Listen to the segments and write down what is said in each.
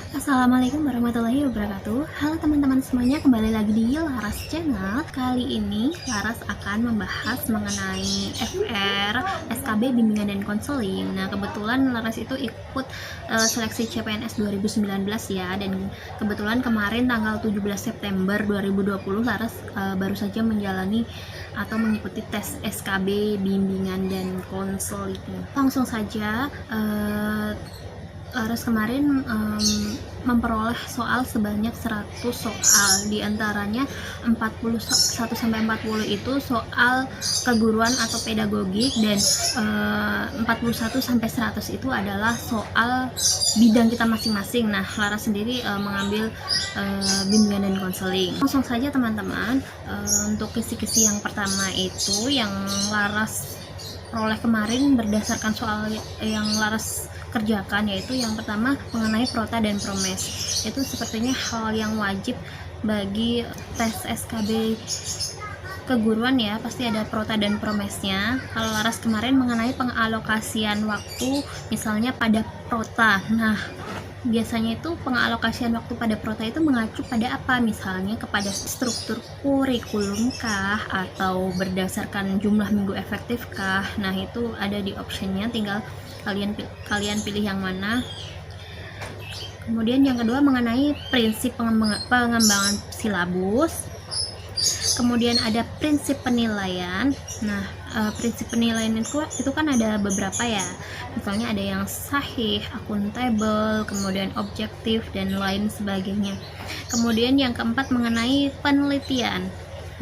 Assalamualaikum warahmatullahi wabarakatuh. Halo teman-teman semuanya, kembali lagi di Laras Channel. Kali ini Laras akan membahas mengenai FR, SKB, bimbingan dan konseling. Nah, kebetulan Laras itu ikut seleksi CPNS 2019 ya, dan kebetulan kemarin tanggal 17 September 2020 Laras baru saja menjalani atau mengikuti tes SKB, bimbingan dan konseling. Langsung saja, Laras kemarin memperoleh soal sebanyak 100 soal, diantaranya 41-40 itu soal keguruan atau pedagogik, dan 41-100 itu adalah soal bidang kita masing-masing. Nah, Laras sendiri mengambil bimbingan dan konseling. Langsung saja teman-teman, untuk kisi-kisi yang pertama itu yang Laras peroleh kemarin berdasarkan soal yang Laras kerjakan, yaitu yang pertama mengenai prota dan promes. Itu sepertinya hal yang wajib bagi tes SKB keguruan ya, pasti ada prota dan promesnya. Kalau Laras kemarin mengenai pengalokasian waktu misalnya pada prota. Nah, biasanya itu pengalokasian waktu pada prota itu mengacu pada apa? Misalnya kepada struktur kurikulum kah, atau berdasarkan jumlah minggu efektif kah? Nah, itu ada di optionnya, tinggal kalian pilih yang mana. Kemudian yang kedua mengenai prinsip pengembangan silabus. Kemudian ada prinsip penilaian. Nah, prinsip penilaian itu kan ada beberapa ya. Misalnya ada yang sahih, akuntabel, kemudian objektif, dan lain sebagainya. Kemudian yang keempat mengenai penelitian.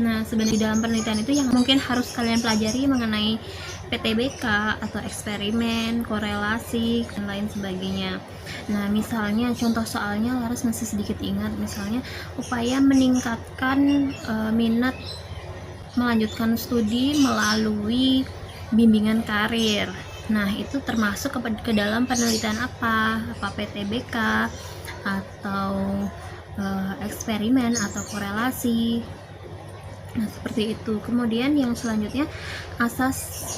Nah, sebenarnya di dalam penelitian itu yang mungkin harus kalian pelajari mengenai PTBK atau eksperimen, korelasi, dan lain sebagainya. Nah, misalnya contoh soalnya Laras masih sedikit ingat, misalnya upaya meningkatkan minat melanjutkan studi melalui bimbingan karir. Nah, itu termasuk ke dalam penelitian apa PTBK atau eksperimen atau korelasi. Nah, seperti itu. Kemudian yang selanjutnya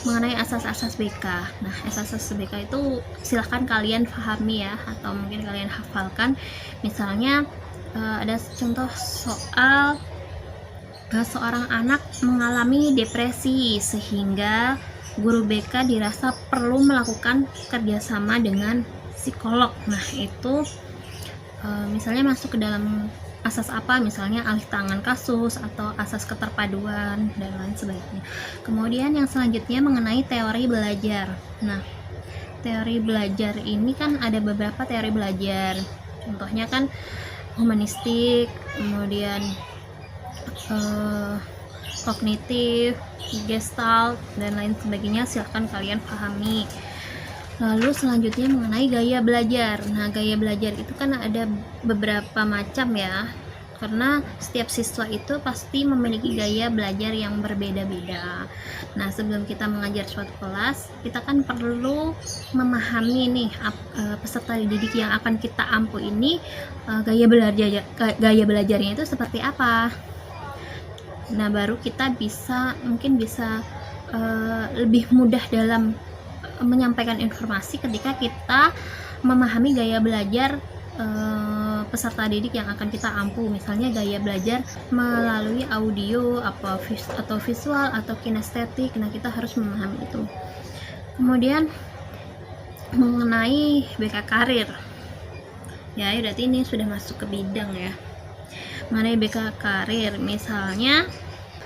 mengenai asas-asas BK. Nah, asas-asas BK itu silahkan kalian pahami ya, atau mungkin kalian hafalkan. Misalnya ada contoh soal seorang anak mengalami depresi sehingga guru BK dirasa perlu melakukan kerjasama dengan psikolog. Nah, itu misalnya masuk ke dalam asas apa, misalnya alih tangan kasus atau asas keterpaduan dan lain sebagainya. Kemudian yang selanjutnya mengenai teori belajar. Nah, teori belajar ini kan ada beberapa teori belajar, contohnya kan humanistik, kemudian kognitif, gestalt, dan lain sebagainya. Silahkan kalian pahami. Lalu selanjutnya mengenai gaya belajar. Nah, gaya belajar itu kan ada beberapa macam ya, karena setiap siswa itu pasti memiliki gaya belajar yang berbeda-beda. Nah, sebelum kita mengajar suatu kelas, kita kan perlu memahami nih peserta didik yang akan kita ampu ini gaya belajarnya itu seperti apa. Nah, baru kita mungkin bisa lebih mudah dalam menyampaikan informasi ketika kita memahami gaya belajar peserta didik yang akan kita ampu. Misalnya gaya belajar melalui audio atau visual atau kinestetik. Nah, kita harus memahami itu. Kemudian mengenai BK karir ya, berarti ini sudah masuk ke bidang ya. Mengenai BK karir, misalnya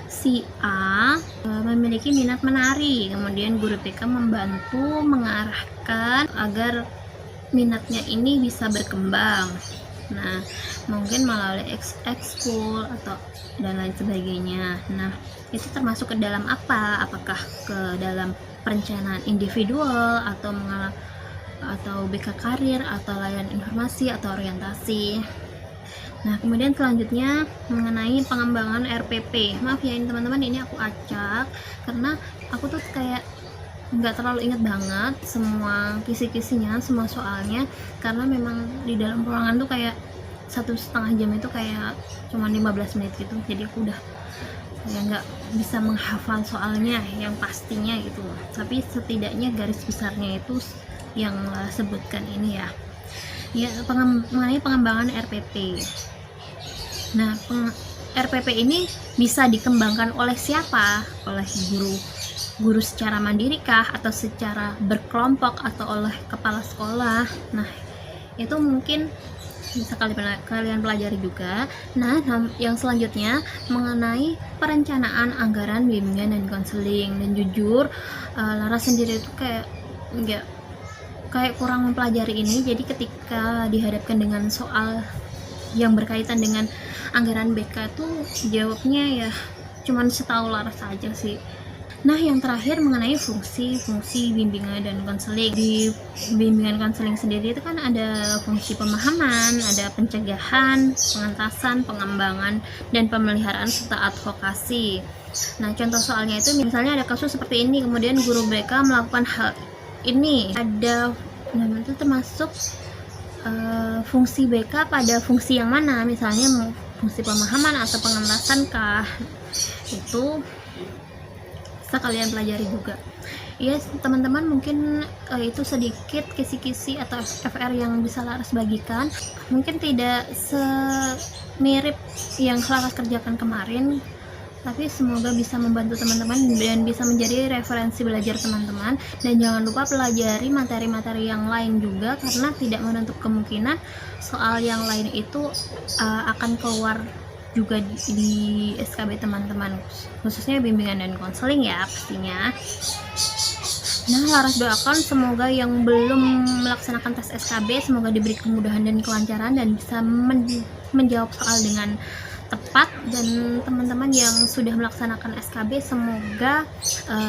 si A memiliki minat menari, kemudian guru BK membantu mengarahkan agar minatnya ini bisa berkembang. Nah, mungkin melalui ekskul atau dan lain sebagainya. Nah, itu termasuk ke dalam apa? Apakah ke dalam perencanaan individual atau BK karir atau layanan informasi atau orientasi. Nah, kemudian selanjutnya mengenai pengembangan RPP. Maaf ya ini teman-teman, ini aku acak karena aku tuh kayak nggak terlalu ingat banget semua kisi-kisinya, semua soalnya, karena memang di dalam ruangan tuh kayak 1,5 jam itu kayak cuma 15 menit gitu, jadi aku udah ya nggak bisa menghafal soalnya yang pastinya gitu, tapi setidaknya garis besarnya itu yang sebutkan ini ya. ya, mengenai pengembangan RPP. Nah, RPP ini bisa dikembangkan oleh siapa? Oleh guru secara mandiri kah, atau secara berkelompok, atau oleh kepala sekolah? Nah, itu mungkin bisa kalian pelajari juga. Nah, yang selanjutnya mengenai perencanaan anggaran bimbingan dan konseling. Dan jujur, Laras sendiri itu kayak kurang mempelajari ini. Jadi ketika dihadapkan dengan soal yang berkaitan dengan anggaran BK tuh jawabnya ya cuman setahu Laras aja sih. Nah, yang terakhir mengenai fungsi bimbingan dan konseling. Di bimbingan konseling sendiri itu kan ada fungsi pemahaman, ada pencegahan, pengentasan, pengembangan, dan pemeliharaan serta advokasi. Nah, contoh soalnya itu misalnya ada kasus seperti ini, kemudian guru BK melakukan hal ini. Itu termasuk fungsi BK pada fungsi yang mana, misalnya fungsi pemahaman atau pengentasan kah. Itu bisa kalian pelajari juga ya teman-teman. Mungkin itu sedikit kisi-kisi atau FR yang bisa Laras bagikan. Mungkin tidak semirip yang Laras kerjakan kemarin, tapi semoga bisa membantu teman-teman dan bisa menjadi referensi belajar teman-teman. Dan jangan lupa pelajari materi-materi yang lain juga, karena tidak menutup kemungkinan soal yang lain itu akan keluar juga di SKB teman-teman, khususnya bimbingan dan konseling ya pastinya. Nah, Laras doakan semoga yang belum melaksanakan tes SKB semoga diberi kemudahan dan kelancaran dan bisa menjawab soal dengan tepat. Dan teman-teman yang sudah melaksanakan SKB semoga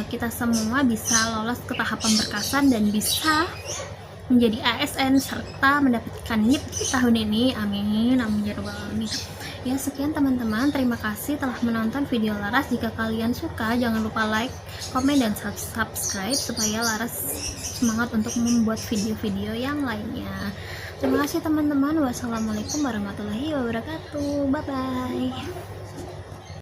kita semua bisa lolos ke tahap pemberkasan dan bisa menjadi ASN serta mendapatkan NIP di tahun ini. Amin, amin ya rabbal alamin. Ya, sekian teman-teman, terima kasih telah menonton video Laras. Jika kalian suka, jangan lupa like, komen, dan subscribe supaya Laras semangat untuk membuat video-video yang lainnya. Terima kasih teman-teman. Wassalamualaikum warahmatullahi wabarakatuh. Bye bye.